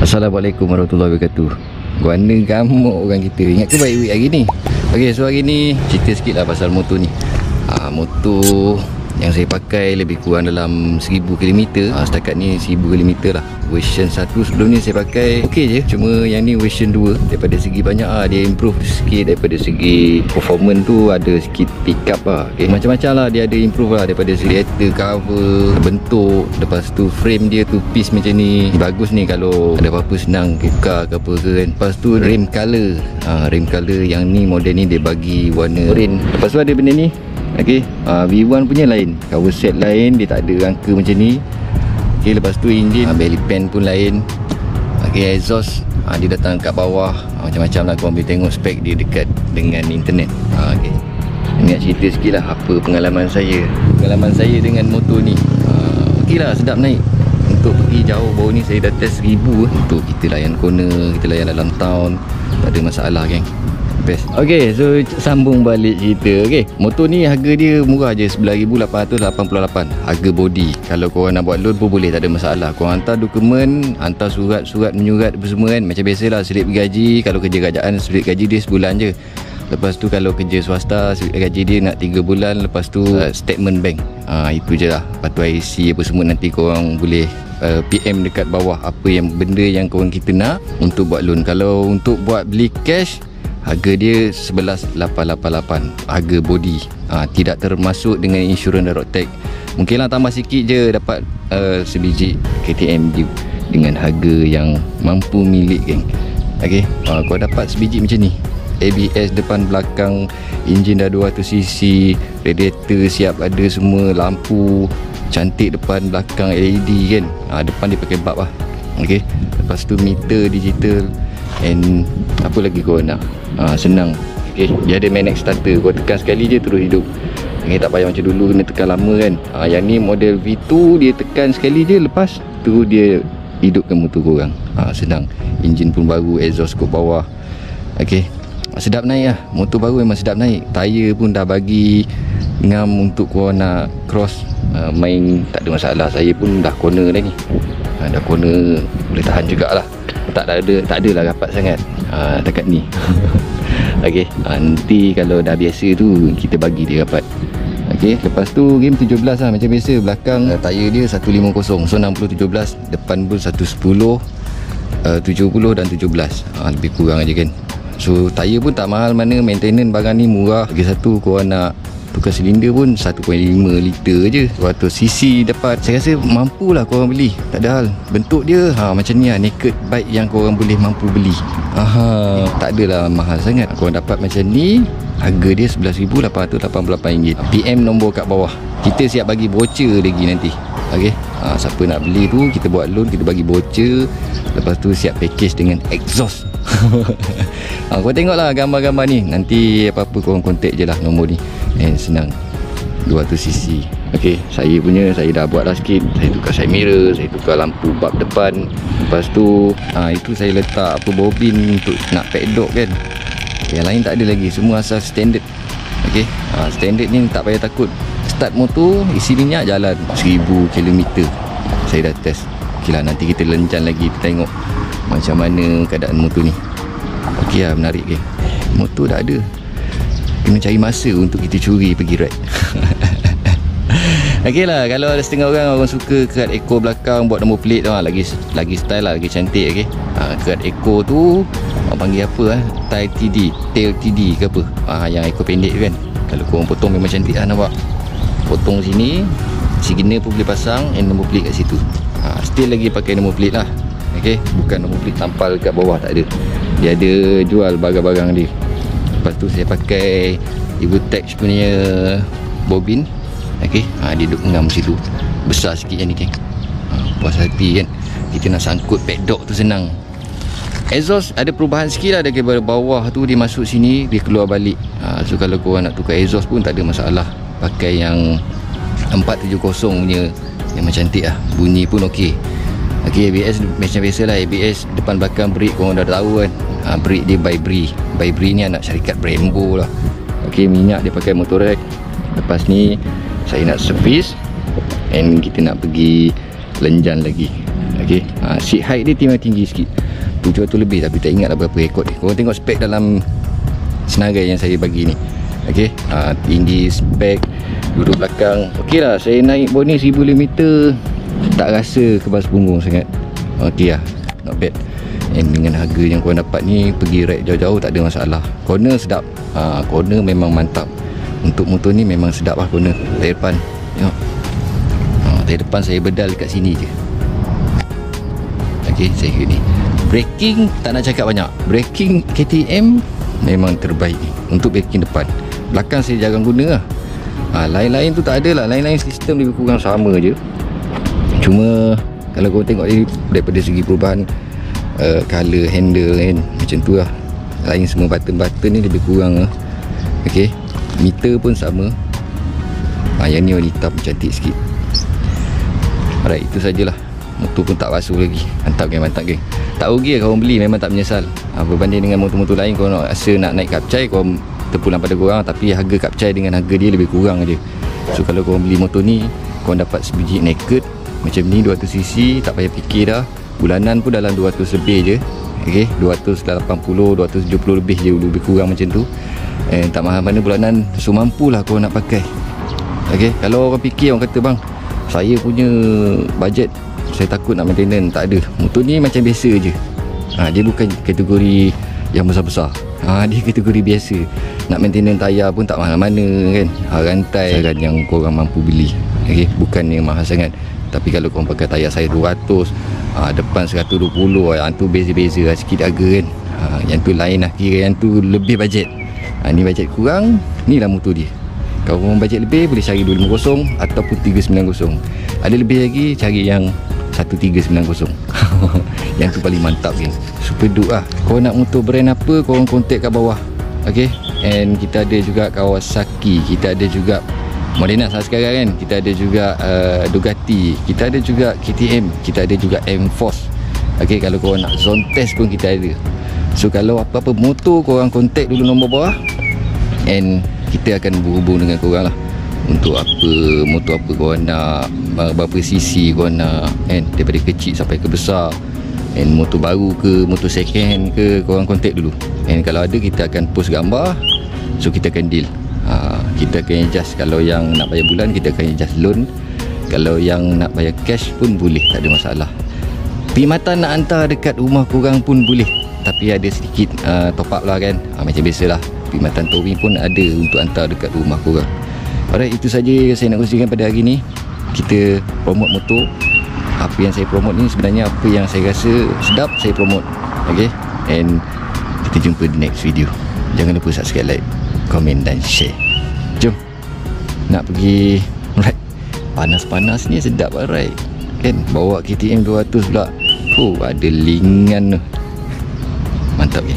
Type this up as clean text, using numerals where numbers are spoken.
Assalamualaikum warahmatullahi wabarakatuh. Guana gamuk orang kita. Ingat ke baik week hari ni? Okey, so hari ni cerita sikit lah pasal motor ni. Motor yang saya pakai lebih kurang dalam 1000 km. Setakat ni 1000 km lah. Version 1 sebelum ni saya pakai okey je. Cuma yang ni version 2, daripada segi banyak dia improve sikit. Daripada segi performance tu ada sikit pick up lah. Okay, macam-macam lah dia ada improve lah. Daripada segi letter, cover, bentuk. Lepas tu frame dia tu piece macam ni. Bagus ni kalau ada apa-apa senang tukar ke apa ke kan. Lepas tu rim color. Rim color yang ni model ni dia bagi warna orange. Lepas tu ada benda ni. Okay, V1 punya lain, cover set lain, dia tak ada rangka macam ni. Okay, lepas tu engine, belly pan pun lain. Okay, exhaust dia datang kat bawah. Macam-macam lah, korang boleh tengok spek dia dekat dengan internet. Okay, ni nak cerita sikit lah apa pengalaman saya dengan motor ni. Okay lah, sedap naik. Untuk pergi jauh baru ni saya dah test 1000 untuk kita layan corner, kita layan dalam town, tak ada masalah geng. Best. Okay, so sambung balik cerita. Okay, motor ni harga dia murah je, 11,888 harga body. Kalau korang nak buat loan pun boleh, tak ada masalah. Korang hantar dokumen, hantar surat menyurat apa semua kan. Macam biasalah slip gaji. Kalau kerja kerajaan slip gaji dia sebulan je. Lepas tu kalau kerja swasta slip gaji dia nak 3 bulan. Lepas tu statement bank. Itu je lah. Lepas tu IC apa semua nanti korang boleh PM dekat bawah apa yang benda yang korang kita nak untuk buat loan. Kalau untuk buat beli cash, harga dia 11,888 harga body. Tidak termasuk dengan insurans dan road tax. Mungkinlah tambah sikit je dapat sebiji KTM Duke dengan harga yang mampu milik geng. Okay, kau dapat sebiji macam ni, ABS depan belakang, enjin dah 200cc, radiator siap ada semua, lampu cantik depan belakang LED kan. Depan dia pakai bulb lah. Okay, lepas tu meter digital. And apa lagi kau nak? Senang. Okay, dia ada magnet starter. Kau tekan sekali je terus hidup. Okay, tak payah macam dulu kena tekan lama kan. Yang ni model V2, dia tekan sekali je, lepas tu dia hidupkan motor korang. Senang. Enjin pun baru, exhaust kat bawah. Okay, sedap naik lah. Motor baru memang sedap naik. Tayar pun dah bagi ngam untuk kau nak cross, main tak ada masalah. Saya pun dah corner dah ni. Dah corner boleh tahan jugalah. Tak adalah rapat sangat dekat ni. Okay, nanti kalau dah biasa tu kita bagi dia rapat. Okay, lepas tu game 17 lah macam biasa. Belakang tayar dia 150, so 60 17, depan pun 110 70 dan 17, lebih kurang aja kan. So tayar pun tak mahal mana, maintenance barang ni murah. Lagi satu, korang nak tukar silinder pun 1.5 liter je, 200cc dapat. Saya rasa mampulah korang beli, tak ada hal. Bentuk dia macam ni lah, naked bike yang korang boleh mampu beli. Tak adalah mahal sangat. Korang dapat macam ni, harga dia RM11,888. PM nombor kat bawah. Kita siap bagi voucher lagi nanti. Okay, siapa nak beli tu kita buat loan, kita bagi voucher. Lepas tu siap package dengan exhaust. Kau tengoklah gambar-gambar ni. Nanti apa-apa korang contact je lah nombor ni. Senang, 200cc. Okay, saya punya saya dah buat lah sikit. Saya tukar side mirror, saya tukar lampu bab depan. Lepas tu itu saya letak apa bobin untuk nak padlock kan. Yang lain tak ada lagi, semua asal standard. Okay, standard ni tak payah takut. Start motor, isi minyak, jalan 1000 km. Saya dah test. Okay lah, nanti kita lencan lagi, kita tengok macam mana keadaan motor ni. Okay lah, menarik ke. Motor dah ada, kena cari masa untuk kita curi pergi ride. Okay lah, kalau ada setengah orang suka kerat ekor belakang buat nombor plate tu, lagi style lah, lagi cantik. Okay, kerat ekor tu orang panggil apa tail TD ke apa, yang ekor pendek kan. Kalau korang potong memang cantik lah nampak. Potong sini, signal pun boleh pasang, and nombor plate kat situ. Still lagi pakai nombor plate lah. Okay, bukan nombor plate tampal kat bawah, tak ada. Dia ada jual barang-barang dia. Lepas tu saya pakai Evotech punya bobin. Okay, dia duduk ngam situ. Besar sikit yang ni geng. Puas hati kan. Kita nak sangkut paddock tu senang. Exhaust ada perubahan sikit lah. Dari bawah tu dia masuk sini, dia keluar balik. So kalau korang nak tukar exhaust pun tak ada masalah. Pakai yang 470 punya, memang cantik lah. Bunyi pun ok. Okay, ABS macam biasa lah. ABS depan belakang brake korang dah tahu kan. Brake dia by Bree. By Bree ni anak syarikat Brembo lah. Okay, minyak dia pakai Motorrad. Lepas ni saya nak servis, And kita nak pergi Lenjan lagi. Okay, seat height dia memang tinggi sikit, 700 lebih, tapi tak ingat lah berapa rekod dia. Korang tengok spek dalam senarai yang saya bagi ni. Okay, tinggi, spek, duduk belakang. Okay lah, saya naik bawah ni 1000 meter tak rasa kebas punggung sangat. Okay lah, not bad. And dengan harga yang korang dapat ni, pergi ride jauh-jauh tak ada masalah. Corner sedap, corner memang mantap. Untuk motor ni memang sedap lah corner. Tayar depan, tengok, tayar depan saya bedal dekat sini je. Okay, saya ni braking tak nak cakap banyak. Braking KTM memang terbaik untuk braking depan. Belakang saya jarang guna lah. Lain-lain tu tak ada lah. Lain-lain sistem lebih kurang sama je. Cuma kalau korang tengok ni, daripada segi perubahan color handle kan, macam tu lah. Lain semua button-button ni lebih kurang lah. Okay, meter pun sama. Yang ni warna hitam, cantik sikit. Alright, itu sajalah. Motor pun tak basuh lagi. Mantap geng, mantap geng. Tak rugi lah korang beli, memang tak menyesal. Berbanding dengan motor-motor lain, korang rasa nak naik kapcai, korang terpulang pada korang. Tapi harga kapcai dengan harga dia lebih kurang je. So kalau korang beli motor ni, korang dapat sebiji naked macam ni 200cc, tak payah fikir dah. Bulanan pun dalam 200 lebih je. Okay, 280, 270 lebih je, lebih kurang macam tu. Tak mahal mana bulanan, so mampulah korang nak pakai. Okay, kalau orang fikir, orang kata bang, saya punya bajet, saya takut nak maintenance, tak ada. Motor ni macam biasa je. Dia bukan kategori yang besar-besar. Dia kategori biasa. Nak maintenance tayar pun tak mahal mana kan. Rantai saran yang korang mampu beli. Okay, bukan yang mahal sangat. Tapi kalau korang pakai tayar saya 200, depan 120, yang tu beza-beza lah sikit harga kan. Yang tu lain lah, kira yang tu lebih bajet. Ni bajet kurang, ni lah motor dia. Kalau korang bajet lebih, boleh cari 250 ataupun 390. Ada lebih lagi, cari yang 1390. Yang tu paling mantap geng. Super dupe lah. Korang nak motor brand apa, korang contact kat bawah. Okay, and kita ada juga Kawasaki, kita ada juga Moderna sekarang kan, kita ada juga Ducati, kita ada juga KTM, kita ada juga M-Force. Okay, kalau korang nak zone test pun kita ada. So kalau apa-apa motor, korang contact dulu nombor bawah, and kita akan berhubung dengan korang lah. Untuk apa, motor apa korang nak, berapa cc korang nak kan, daripada kecil sampai ke besar. And motor baru ke, motor second hand ke, korang contact dulu. And kalau ada, kita akan post gambar. So kita akan deal. Kita akan adjust. Kalau yang nak bayar bulan, kita akan adjust loan. Kalau yang nak bayar cash pun boleh, tak ada masalah. Perkhidmatan nak hantar dekat rumah korang pun boleh, tapi ada sedikit top up lah kan. Macam biasalah, perkhidmatan towing pun ada untuk hantar dekat rumah korang. Alright, itu saja yang saya nak kongsikan pada hari ni. Kita promote motor. Apa yang saya promote ni sebenarnya apa yang saya rasa sedap, saya promote. Okay, and kita jumpa di next video. Jangan lupa subscribe, like, komen dan share. Jom nak pergi ride. Panas-panas ni sedap lah ride kan. Bawa KTM 200 pula. Ada lingan tu. Mantap ya.